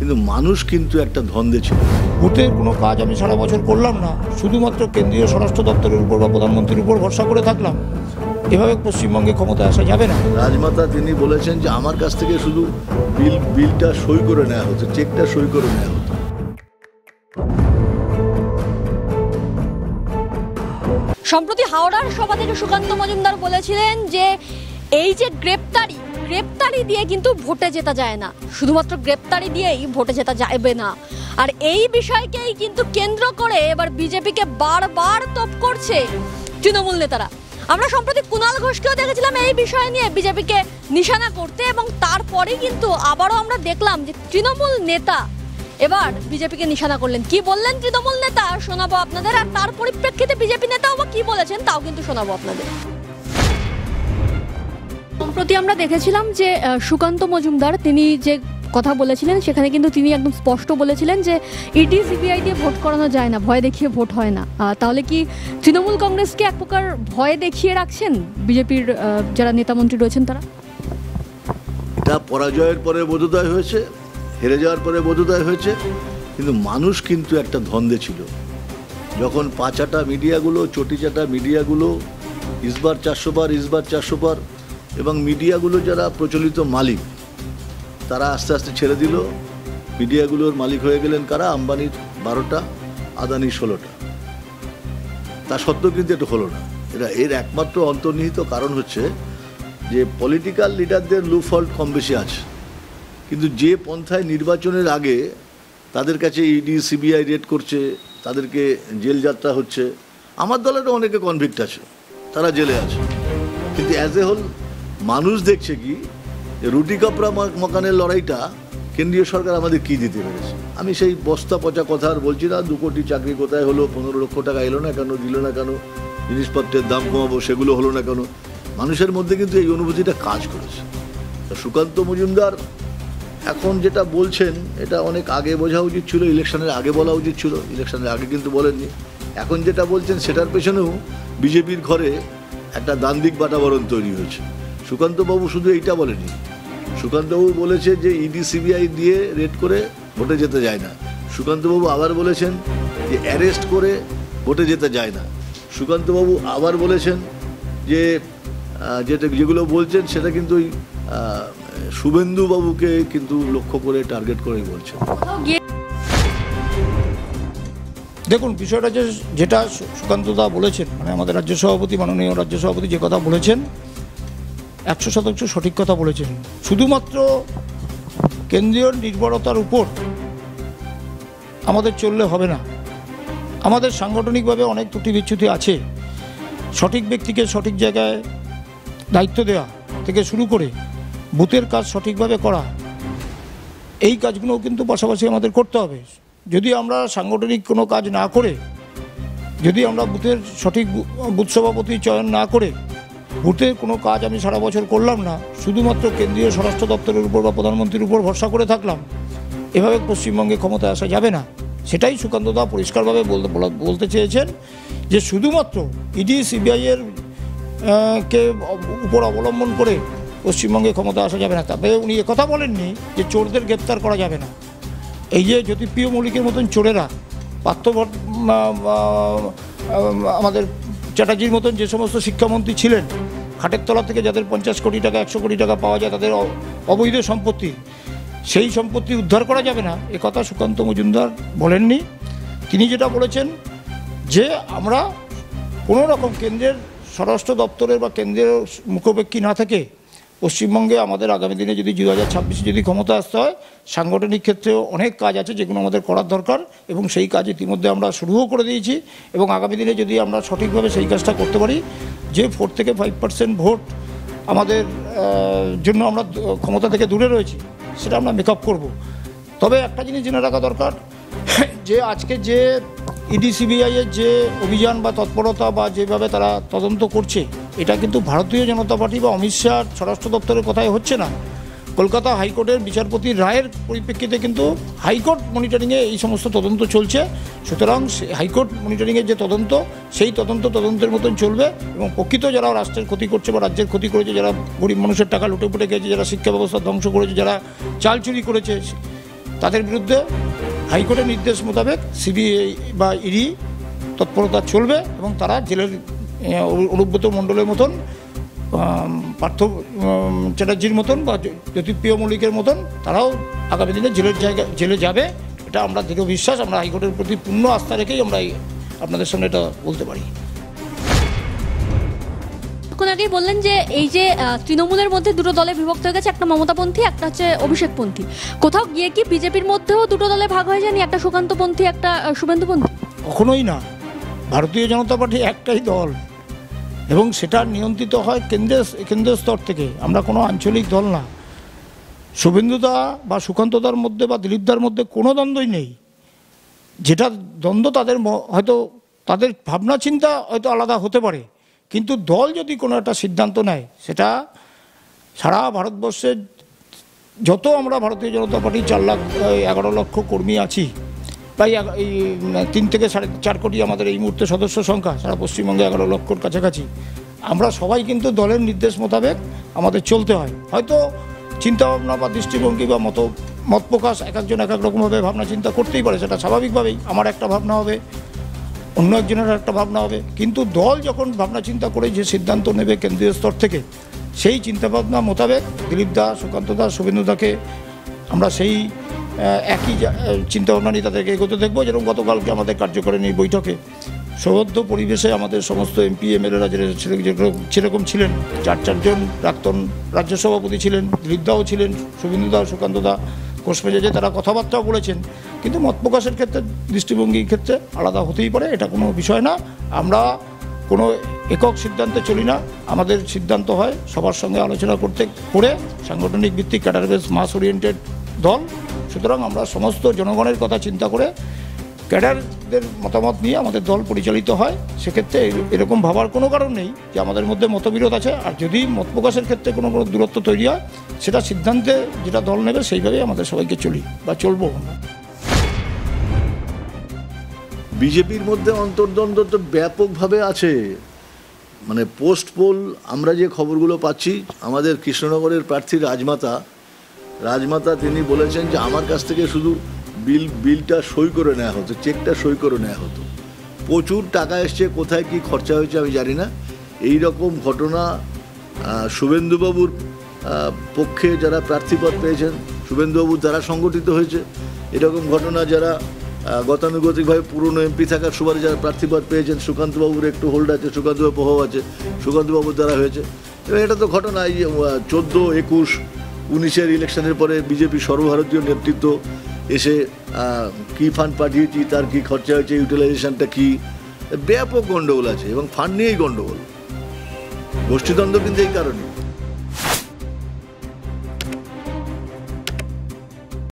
কিন্তু মানুষ কিন্তু একটা ধন্দে ছিল। বুথের কোনো কাজ আমি সারা বছর করলাম না, শুধুমাত্র কেন্দ্রীয় স্বরাষ্ট্র দপ্তরের উপর বা প্রধানমন্ত্রীর উপর ভরসা করে থাকলাম। এভাবে পশ্চিমবঙ্গে ক্ষমতা আসা যাবে না। রাজমাতা তিনি বলেছেন যে আমার কাছ থেকে শুধু বিলটা সই করে নেওয়া হতো, চেকটা সই করে নেওয়া হতো। সম্প্রতি হাওড়ার সভা থেকে সুকান্ত মজুমদার বলেছিলেন যে এই যে গ্রেপ্তারি দিয়ে কিন্তু ভোটে জেতা যায় না, শুধুমাত্র গ্রেপ্তারি দিয়েই ভোটে জেতা যাবে না। আর এই বিষয়কেই কিন্তু কেন্দ্র করে এবার বিজেপিকে বারবার তোপ করছে তৃণমূল নেতারা। আমরা সম্প্রতি কুণাল ঘোষকেও দেখেছিলাম এই বিষয় নিয়ে বিজেপিকে নিশানা করতে, এবং তারপরেই কিন্তু আবারও আমরা দেখলাম যে তৃণমূল নেতা এবার বিজেপিকে নিশানা করলেন। কি বললেন তৃণমূল নেতা শোনাবো আপনাদের, আর তার পরিপ্রেক্ষিতে বিজেপি নেতাও বা কি বলেছেন তাও কিন্তু শোনাবো আপনাদের। সম্প্রতি আমরা দেখেছিলাম যে সুকান্ত মজুমদার তিনি যে কথা বলেছিলেন সেখানে কিন্তু তিনি একদম স্পষ্ট বলেছিলেন যে ইডি সিবিআই দিয়ে ভোট করানো যায় না, ভয় দেখিয়ে ভোট হয় না। তাহলে কি তৃণমূল কংগ্রেসকে এক প্রকার ভয় দেখিয়ে রাখছেন বিজেপির যারা নেতামন্ত্রী রয়েছেন তারা? এটা পরাজয়ের পরে বোধোদয় হয়েছে, হেরে যাওয়ার পরে বোধোদয় হয়েছে, কিন্তু মানুষ কিন্তু একটা ধন্দে ছিল। যখন পাঁচাটা মিডিয়াগুলো, চটিচাটা মিডিয়াগুলো ইসবার 400 বার, ইসবার 400 বার, এবং মিডিয়াগুলো যারা প্রচলিত মালিক তারা আস্তে আস্তে ছেড়ে দিল। মিডিয়াগুলোর মালিক হয়ে গেলেন কারা? আম্বানির 12টা, আদানির 16টা। তা সত্ত্বেও কিন্তু এটা হলো না। এর একমাত্র অন্তর্নিহিত কারণ হচ্ছে যে পলিটিক্যাল লিডারদের লো ফল্ট কম বেশি আছে, কিন্তু যে পন্থায় নির্বাচনের আগে তাদের কাছে ইডি সিবিআই রেড করছে, তাদেরকে জেল যাত্রা হচ্ছে। আমার দলেরও অনেকে কনভিক্ট আছে, তারা জেলে আছে, কিন্তু অ্যাজ এ হোল মানুষ দেখছে কি রুটি কাপড়া মকানের লড়াইটা কেন্দ্রীয় সরকার আমাদের কি দিতে পেরেছে। আমি সেই বস্তা পচা কথা আর বলছি না। 2 কোটি চাকরি কোথায় হলো, 15 লক্ষ টাকা এলো না কেন, দিল না কেন, জিনিসপত্রের দাম কমাবো সেগুলো হলো না কেন। মানুষের মধ্যে কিন্তু এই অনুভূতিটা কাজ করেছে। সুকান্ত মজুমদার এখন যেটা বলছেন এটা অনেক আগে বোঝা উচিত ছিল, ইলেকশনের আগে বলা উচিত ছিল। ইলেকশনের আগে কিন্তু বলেননি। এখন যেটা বলছেন সেটার পেছনেও বিজেপির ঘরে একটা দ্বান্দ্বিক বাতাবরণ তৈরি হয়েছে। সুকান্তবাবু শুধু এইটা বলেনি, সুকান্তবাবু বলেছে যে ইডি সিবিআই দিয়ে রেড করে ভোটে যেতে যায় না। সুকান্তবাবু আবার বলেছেন যে অ্যারেস্ট করে ভোটে যেতে যায় না। সুকান্তবাবু আবার বলেছেন যে যেগুলো বলছেন সেটা কিন্তু শুভেন্দু বাবুকে কিন্তু লক্ষ্য করে টার্গেট করেই বলছেন। দেখুন, বিষয়টা যেটা সুকান্তদা বলেছেন, মানে আমাদের রাজ্য সভাপতি, মাননীয় রাজ্য সভাপতি যে কথা বলেছেন 100% সঠিক কথা বলেছেন। শুধুমাত্র কেন্দ্রীয় নির্ভরতার উপর আমাদের চললে হবে না। আমাদের সাংগঠনিকভাবে অনেক ত্রুটি বিচ্যুতি আছে। সঠিক ব্যক্তিকে সঠিক জায়গায় দায়িত্ব দেওয়া থেকে শুরু করে বুথের কাজ সঠিকভাবে করা, এই কাজগুলোও কিন্তু পাশাপাশি আমাদের করতে হবে। যদি আমরা সাংগঠনিক কোনো কাজ না করে, যদি আমরা বুথের সঠিক বুথ সভাপতি চয়ন না করে, বুথের কোনো কাজ আমি সারা বছর করলাম না, শুধুমাত্র কেন্দ্রীয় স্বরাষ্ট্র দপ্তরের উপর বা প্রধানমন্ত্রীর উপর ভরসা করে থাকলাম, এভাবে পশ্চিমবঙ্গে ক্ষমতা আসা যাবে না। সেটাই সুকান্তদা পরিষ্কারভাবে বলতে চেয়েছেন যে শুধুমাত্র ইডি সিবিআইয়ের কে উপর অবলম্বন করে পশ্চিমবঙ্গে ক্ষমতা আসা যাবে না। তবে উনি একথা বলেননি যে চোরদের গ্রেপ্তার করা যাবে না। এই যে জ্যোতিপ্রিয় মল্লিকের মতন চোরেরা, আমাদের চ্যাটার্জির মতন যে সমস্ত শিক্ষামন্ত্রী ছিলেন, খাটের তলা থেকে যাদের 50 কোটি টাকা 100 কোটি টাকা পাওয়া যায়, তাদের অবৈধ সম্পত্তি, সেই সম্পত্তি উদ্ধার করা যাবে না, একথা সুকান্ত মজুমদার বলেননি। তিনি যেটা বলেছেন যে আমরা কোনো রকম কেন্দ্রের স্বরাষ্ট্র দপ্তরের বা কেন্দ্রের মুখোপেক্ষী না থেকে পশ্চিমবঙ্গে আমাদের আগামী দিনে যদি 2026 যদি ক্ষমতা আসতে হয়, সাংগঠনিক ক্ষেত্রেও অনেক কাজ আছে যেগুলো আমাদের করার দরকার, এবং সেই কাজ ইতিমধ্যে আমরা শুরুও করে দিয়েছি। এবং আগামী দিনে যদি আমরা সঠিকভাবে সেই কাজটা করতে পারি, যে 4 থেকে 5% ভোট আমাদের জন্য আমরা ক্ষমতা থেকে দূরে রয়েছি, সেটা আমরা মেকআপ করব। তবে একটা জিনিস জেনে রাখা দরকার যে আজকে যে ইডি সিবিআইয়ের যে অভিযান বা তৎপরতা বা যেভাবে তারা তদন্ত করছে, এটা কিন্তু ভারতীয় জনতা পার্টি বা অমিত শাহ স্বরাষ্ট্র দপ্তরের কথাই হচ্ছে না। কলকাতা হাইকোর্টের বিচারপতির রায়ের পরিপ্রেক্ষিতে কিন্তু হাইকোর্ট মনিটরিংয়ে এই সমস্ত তদন্ত চলছে। সুতরাং হাইকোর্ট মনিটরিংয়ের যে তদন্ত, সেই তদন্তের মতন চলবে, এবং প্রকৃত যারা রাষ্ট্রের ক্ষতি করছে বা রাজ্যের ক্ষতি করেছে, যারা গরিব মানুষের টাকা লুটে পুটে গেছে, যারা শিক্ষা ব্যবস্থা ধ্বংস করেছে, যারা চাল চুরি করেছে, তাদের বিরুদ্ধে হাইকোর্টের নির্দেশ মোতাবেক সিবিআই বা ইডি তৎপরতা চলবে এবং তারা জেলের অনুব্রত মণ্ডলের মতন, পার্থ চ্যাটার্জির মতন বা জ্যোতিপ্রিয় মল্লিকের মতন তারাও আগামী দিনে জেলে যাবে। এটা আমরা দৃঢ় বিশ্বাস, আমরা হাইকোর্টের প্রতি পূর্ণ আস্থা রেখেই আমরা আপনাদের সামনে এটা বলতে পারি। এখন আগেই বললেন যে এই যে তৃণমূলের মধ্যে দুটো দলে বিভক্ত হয়ে গেছে, একটা মমতাপন্থী, একটা হচ্ছে অভিষেকপন্থী। কোথাও গিয়ে কি বিজেপির মধ্যেও দুটো দলে ভাগ হয়ে যায়নি, একটা সুকান্তপন্থী একটা শুভেন্দুপন্থী? কখনোই না, ভারতীয় জনতা পার্টি একটাই দল এবং সেটা নিয়ন্ত্রিত হয় কেন্দ্রীয় স্তর থেকে। আমরা কোনো আঞ্চলিক দল না। শুভেন্দুদা বা সুকান্তদার মধ্যে বা দিলীপদার মধ্যে কোনো দ্বন্দ্বই নেই। যেটা দ্বন্দ্ব তাদের হয়তো তাদের ভাবনা চিন্তা হয়তো আলাদা হতে পারে, কিন্তু দল যদি কোনো একটা সিদ্ধান্ত নেয় সেটা সারা ভারতবর্ষের যত আমরা ভারতীয় জনতা পার্টি 4,11 লক্ষ কর্মী আছি, প্রায় এই 3 থেকে 4.5 কোটি আমাদের এই মুহূর্তে সদস্য সংখ্যা, সারা পশ্চিমবঙ্গে 11 লক্ষর কাছাকাছি। আমরা সবাই কিন্তু দলের নির্দেশ মোতাবেক আমাদের চলতে হয়। হয়তো চিন্তাভাবনা বা দৃষ্টিভঙ্গি বা মত প্রকাশ এক একজন এক এক রকমভাবে ভাবনা চিন্তা করতেই পারে, সেটা স্বাভাবিকভাবেই। আমার একটা ভাবনা হবে, অন্য একজনের একটা ভাবনা হবে, কিন্তু দল যখন ভাবনা চিন্তা করে যে সিদ্ধান্ত নেবে কেন্দ্রীয় স্তর থেকে, সেই চিন্তাভাবনা মোতাবেক দিলীপদা, সুকান্তদা, শুভেন্দুদাকে আমরা সেই একই চিন্তাভাবনা নিয়ে তাদেরকে এগোতে দেখবো। যেরকম গতকালকে আমাদের কার্যকরণী বৈঠকে সৌহার্দ্য পরিবেশে আমাদের সমস্ত এমপি এমএলএরা যেরকম ছিলেন, 4 জন প্রাক্তন রাজ্য সভাপতি ছিলেন, দিলীপদাও ছিলেন, শুভেন্দুদা, সুকান্তদা কোষমেজাজে তারা কথাবার্তাও বলেছেন। কিন্তু মত প্রকাশের ক্ষেত্রে, দৃষ্টিভঙ্গির ক্ষেত্রে আলাদা হতেই পারে, এটা কোনো বিষয় না। আমরা কোনো একক সিদ্ধান্তে চলি না, আমাদের সিদ্ধান্ত হয় সবার সঙ্গে আলোচনা করে সাংগঠনিক ভিত্তিক ক্যাডার বেস মাস ওরিয়েন্টেড দল। সুতরাং আমরা সমস্ত জনগণের কথা চিন্তা করে ক্যাডারদের মতামত নিয়ে আমাদের দল পরিচালিত হয়। সেক্ষেত্রে এরকম ভাবার কোনো কারণ নেই যে আমাদের মধ্যে মতবিরোধ আছে। আর যদি মত প্রকাশের ক্ষেত্রে কোনো দূরত্ব তৈরি হয়, সেটা সিদ্ধান্তে যেটা দল নেবে সেইভাবেই আমাদের সবাইকে চলি বা চলবো। বিজেপির মধ্যে অন্তর্দ্বন্দ্ব তো ব্যাপকভাবে আছে। মানে পোস্ট পোল আমরা যে খবরগুলো পাচ্ছি, আমাদের কৃষ্ণনগরের প্রার্থী রাজমাতা তিনি বলেছেন যে আমার কাছ থেকে শুধু বিলটা সই করে নেওয়া হতো, চেকটা সই করে নেওয়া হতো। প্রচুর টাকা এসছে, কোথায় কি খরচা হয়েছে আমি জানি না। এই রকম ঘটনা শুভেন্দুবাবুর পক্ষে যারা প্রার্থীপদ পেয়েছেন, শুভেন্দুবাবু দ্বারা সংগঠিত হয়েছে। এরকম ঘটনা যারা গতানুগতিকভাবে পুরনো এমপি থাকার সুবাদে যারা প্রার্থীপদ পেয়েছেন, সুকান্তবাবুর একটু হোল্ড আছে, সুকান্তবাবু প্রভাব আছে, সুকান্তবাবুর দ্বারা হয়েছে। এবং এটা তো ঘটনা, এই 14, 21, 19-এর ইলেকশনের পরে বিজেপি সর্বভারতীয় নেতৃত্ব এসে কী ফান্ড পাঠিয়েছি, তার কী খরচা হয়েছে, ইউটিলাইজেশনটা কী, ব্যাপক গণ্ডগোল আছে এবং ফান্ড নিয়েই গণ্ডগোল। গোষ্ঠীদ্বন্দ্ব কিন্তু এই কারণে।